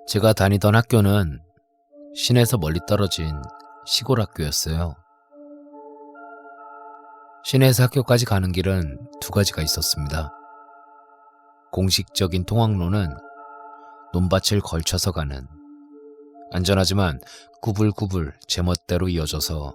제가 다니던 학교는 시내에서 멀리 떨어진 시골 학교였어요. 시내에서 학교까지 가는 길은 두 가지가 있었습니다. 공식적인 통학로는 논밭을 걸쳐서 가는 안전하지만 구불구불 제멋대로 이어져서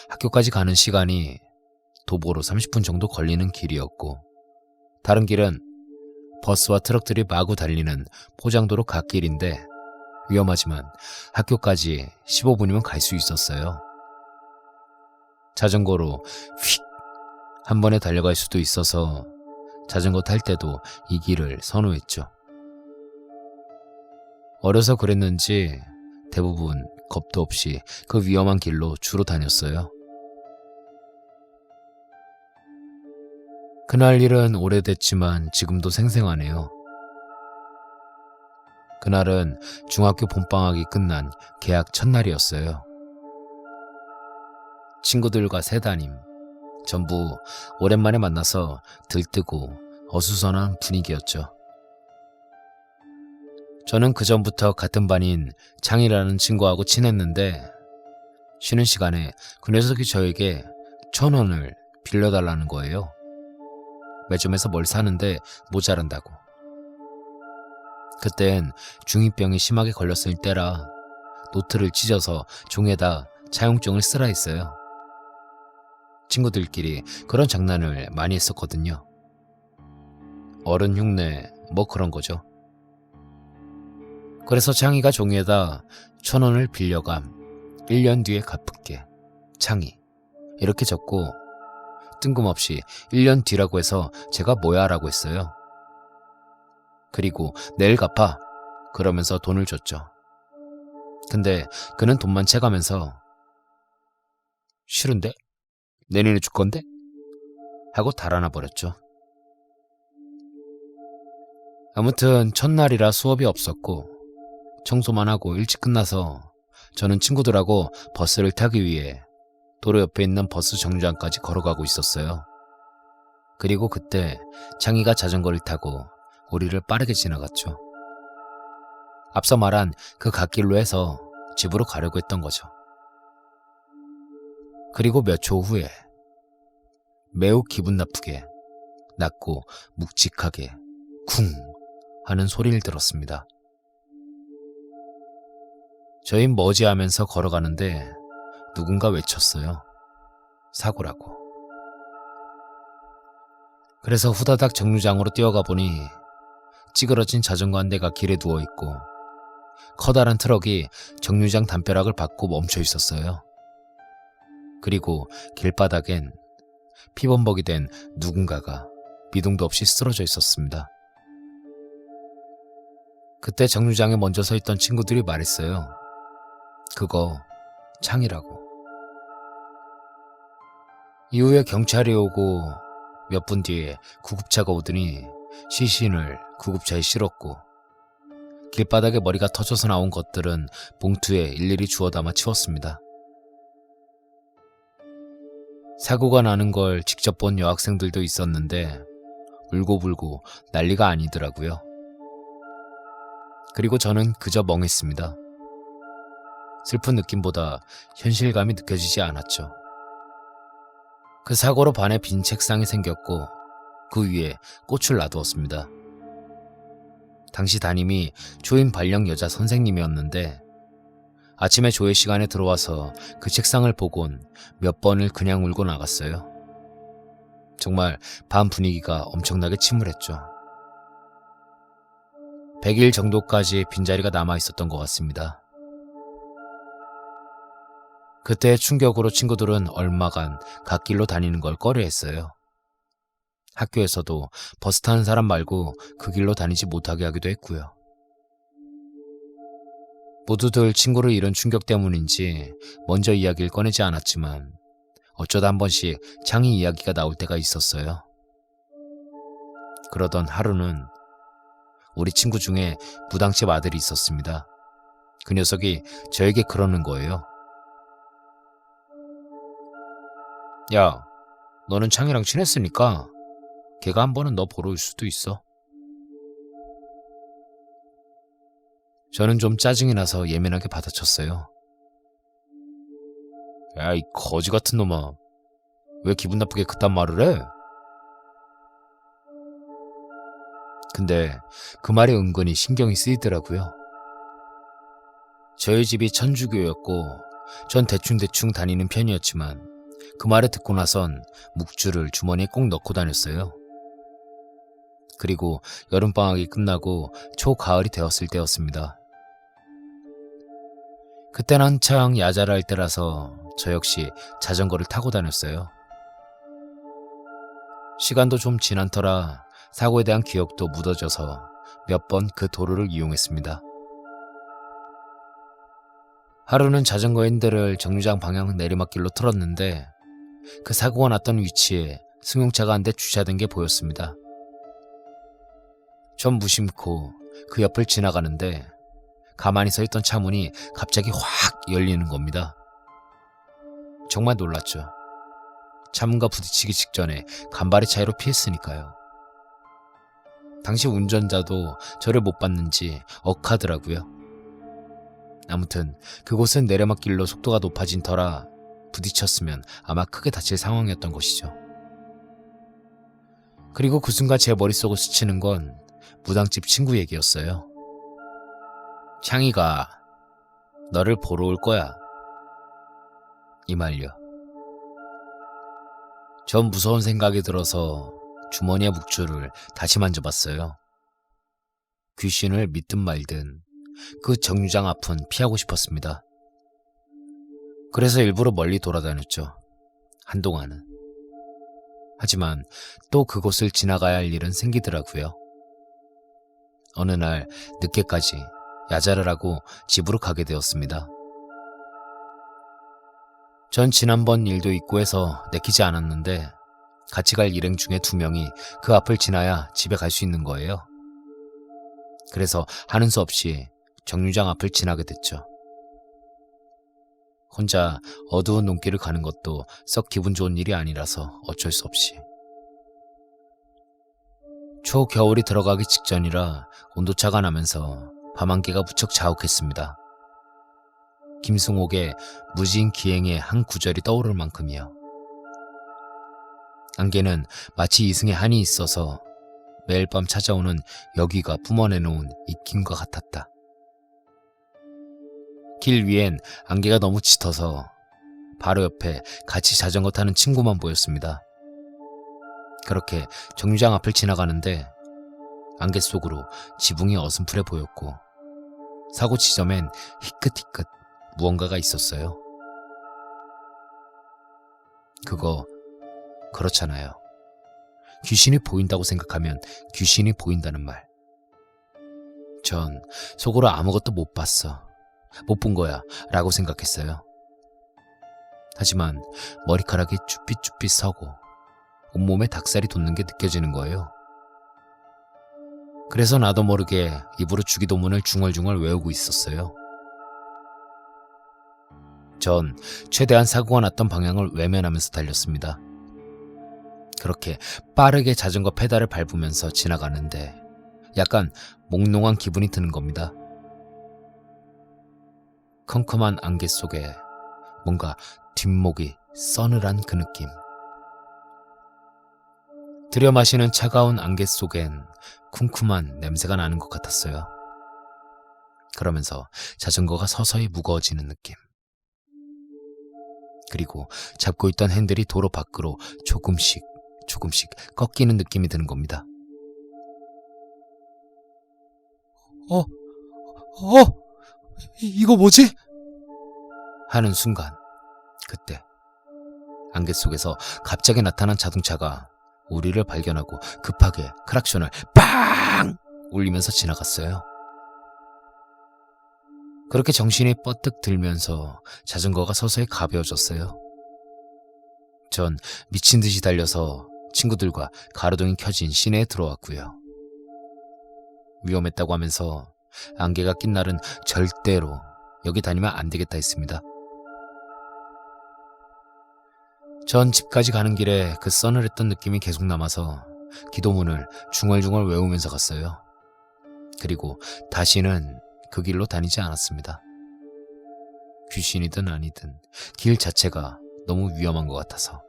학교까지 가는 시간이 도보로 30분 정도 걸리는 길이었고, 다른 길은 버스와 트럭들이 마구 달리는 포장도로 갓길인데 위험하지만 학교까지 15분이면 갈 수 있었어요. 자전거로 휙 한 번에 달려갈 수도 있어서 자전거 탈 때도 이 길을 선호했죠. 어려서 그랬는지 대부분 겁도 없이 그 위험한 길로 주로 다녔어요. 그날 일은 오래됐지만 지금도 생생하네요. 그날은 중학교 봄방학이 끝난 개학 첫날이었어요. 친구들과 새 담임, 전부 오랜만에 만나서 들뜨고 어수선한 분위기였죠. 저는 그전부터 같은 반인 창이라는 친구하고 친했는데 쉬는 시간에 그 녀석이 저에게 1,000원을 빌려달라는 거예요. 매점에서 뭘 사는데 모자란다고. 그땐 중2병이 심하게 걸렸을 때라 노트를 찢어서 종에다 차용증을 쓰라 했어요. 친구들끼리 그런 장난을 많이 했었거든요. 어른 흉내 뭐 그런 거죠. 그래서 창이가 종이에다 1,000원을 빌려감 1년 뒤에 갚을게 창이 이렇게 적고 뜬금없이 1년 뒤라고 해서 제가 뭐야 라고 했어요. 그리고 내일 갚아 그러면서 돈을 줬죠. 근데 그는 돈만 채가면서 싫은데? 내년에 줄 건데? 하고 달아나 버렸죠. 아무튼 첫날이라 수업이 없었고 청소만 하고 일찍 끝나서 저는 친구들하고 버스를 타기 위해 도로 옆에 있는 버스 정류장까지 걸어가고 있었어요. 그리고 그때 창이가 자전거를 타고 우리를 빠르게 지나갔죠. 앞서 말한 그 갓길로 해서 집으로 가려고 했던 거죠. 그리고 몇 초 후에 매우 기분 나쁘게 낮고 묵직하게 쿵 하는 소리를 들었습니다. 저흰 머지하면서 걸어가는데 누군가 외쳤어요. 사고라고. 그래서 후다닥 정류장으로 뛰어가 보니 찌그러진 자전거 한 대가 길에 누워있고 커다란 트럭이 정류장 담벼락을 받고 멈춰 있었어요. 그리고 길바닥엔 피범벅이 된 누군가가 미동도 없이 쓰러져 있었습니다. 그때 정류장에 먼저 서 있던 친구들이 말했어요. 그거 창이라고. 이후에 경찰이 오고 몇 분 뒤에 구급차가 오더니 시신을 구급차에 실었고 길바닥에 머리가 터져서 나온 것들은 봉투에 일일이 주워 담아 치웠습니다. 사고가 나는 걸 직접 본 여학생들도 있었는데 울고불고 난리가 아니더라고요. 그리고 저는 그저 멍했습니다. 슬픈 느낌보다 현실감이 느껴지지 않았죠. 그 사고로 반에 빈 책상이 생겼고 그 위에 꽃을 놔두었습니다. 당시 담임이 초임 발령 여자 선생님이었는데 아침에 조회 시간에 들어와서 그 책상을 보곤 몇 번을 그냥 울고 나갔어요. 정말 반 분위기가 엄청나게 침울했죠. 100일 정도까지 빈자리가 남아 있었던 것 같습니다. 그때의 충격으로 친구들은 얼마간 갓길로 다니는 걸 꺼려했어요. 학교에서도 버스 타는 사람 말고 그 길로 다니지 못하게 하기도 했고요. 모두들 친구를 잃은 충격 때문인지 먼저 이야기를 꺼내지 않았지만 어쩌다 한 번씩 창이 이야기가 나올 때가 있었어요. 그러던 하루는 우리 친구 중에 무당집 아들이 있었습니다. 그 녀석이 저에게 그러는 거예요. 야, 너는 창이랑 친했으니까 걔가 한 번은 너 보러 올 수도 있어. 저는 좀 짜증이 나서 예민하게 받아쳤어요. 야, 이 거지 같은 놈아. 왜 기분 나쁘게 그딴 말을 해? 근데 그 말이 은근히 신경이 쓰이더라고요. 저희 집이 천주교였고 전 대충대충 다니는 편이었지만 그 말을 듣고 나선 묵주를 주머니에 꼭 넣고 다녔어요. 그리고 여름방학이 끝나고 초가을이 되었을 때였습니다. 그땐 한창 야자를 할 때라서 저 역시 자전거를 타고 다녔어요. 시간도 좀 지난 터라 사고에 대한 기억도 묻어져서 몇 번 그 도로를 이용했습니다. 하루는 자전거 핸들을 정류장 방향 내리막길로 틀었는데 그 사고가 났던 위치에 승용차가 한 대 주차된 게 보였습니다. 전 무심코 그 옆을 지나가는데 가만히 서 있던 차 문이 갑자기 확 열리는 겁니다. 정말 놀랐죠. 차 문과 부딪히기 직전에 간발의 차이로 피했으니까요. 당시 운전자도 저를 못 봤는지 억하더라고요. 아무튼 그곳은 내리막길로 속도가 높아진 터라 부딪혔으면 아마 크게 다칠 상황이었던 것이죠. 그리고 그 순간 제 머릿속을 스치는 건 무당집 친구 얘기였어요. 창이가 너를 보러 올 거야. 이 말요. 전 무서운 생각이 들어서 주머니의 묵주를 다시 만져봤어요. 귀신을 믿든 말든 그 정류장 앞은 피하고 싶었습니다. 그래서 일부러 멀리 돌아다녔죠. 한동안은. 하지만 또 그곳을 지나가야 할 일은 생기더라고요. 어느 날 늦게까지 야자를 하고 집으로 가게 되었습니다. 전 지난번 일도 있고 해서 내키지 않았는데 같이 갈 일행 중에 2명이 그 앞을 지나야 집에 갈 수 있는 거예요. 그래서 하는 수 없이 정류장 앞을 지나게 됐죠. 혼자 어두운 눈길을 가는 것도 썩 기분 좋은 일이 아니라서 어쩔 수 없이. 초겨울이 들어가기 직전이라 온도차가 나면서 밤안개가 무척 자욱했습니다. 김승옥의 무진 기행의 한 구절이 떠오를 만큼이요. 안개는 마치 이승에 한이 있어서 매일 밤 찾아오는 여기가 뿜어내놓은 입김과 같았다. 길 위엔 안개가 너무 짙어서 바로 옆에 같이 자전거 타는 친구만 보였습니다. 그렇게 정류장 앞을 지나가는데 안개 속으로 지붕이 어슴푸레 보였고 사고 지점엔 희끗희끗 무언가가 있었어요. 그거 그렇잖아요. 귀신이 보인다고 생각하면 귀신이 보인다는 말. 전 속으로 아무것도 못 봤어. 못 본 거야 라고 생각했어요. 하지만 머리카락이 쭈삣쭈삣 서고 온몸에 닭살이 돋는 게 느껴지는 거예요. 그래서 나도 모르게 입으로 주기도문을 중얼중얼 외우고 있었어요. 전 최대한 사고가 났던 방향을 외면하면서 달렸습니다. 그렇게 빠르게 자전거 페달을 밟으면서 지나가는데 약간 몽롱한 기분이 드는 겁니다. 컴컴한 안개 속에 뭔가 뒷목이 서늘한 그 느낌. 들여 마시는 차가운 안개 속엔 쿰쿰한 냄새가 나는 것 같았어요. 그러면서 자전거가 서서히 무거워지는 느낌. 그리고 잡고 있던 핸들이 도로 밖으로 조금씩 꺾이는 느낌이 드는 겁니다. 이거 뭐지? 하는 순간, 그때 안개 속에서 갑자기 나타난 자동차가 우리를 발견하고 급하게 크락션을 빵! 울리면서 지나갔어요. 그렇게 정신이 뻗뜩 들면서 자전거가 서서히 가벼워졌어요. 전 미친 듯이 달려서 친구들과 가로등이 켜진 시내에 들어왔고요. 위험했다고 하면서 안개가 낀 날은 절대로 여기 다니면 안 되겠다 했습니다. 전 집까지 가는 길에 그 서늘했던 느낌이 계속 남아서 기도문을 중얼중얼 외우면서 갔어요. 그리고 다시는 그 길로 다니지 않았습니다. 귀신이든 아니든 길 자체가 너무 위험한 것 같아서.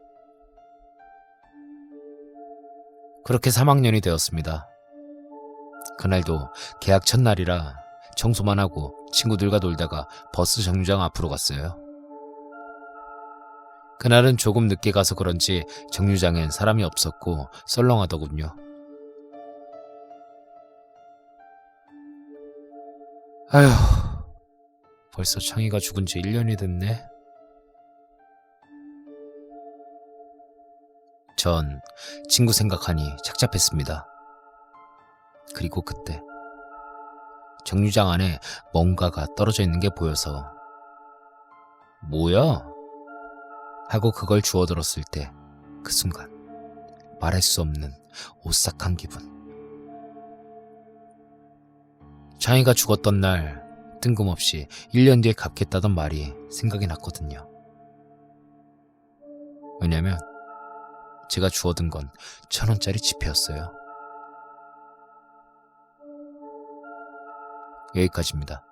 그렇게 3학년이 되었습니다. 그날도 개학 첫날이라 청소만 하고 친구들과 놀다가 버스 정류장 앞으로 갔어요. 그날은 조금 늦게 가서 그런지 정류장엔 사람이 없었고 썰렁하더군요. 아휴, 벌써 창희가 죽은 지 1년이 됐네. 전 친구 생각하니 착잡했습니다. 그리고 그때 정류장 안에 뭔가가 떨어져 있는 게 보여서 뭐야? 하고 그걸 주워들었을 때 그 순간 말할 수 없는 오싹한 기분. 창희가 죽었던 날 뜬금없이 1년 뒤에 갚겠다던 말이 생각이 났거든요. 왜냐면 제가 주워든 건 1,000원짜리 지폐였어요. 여기까지입니다.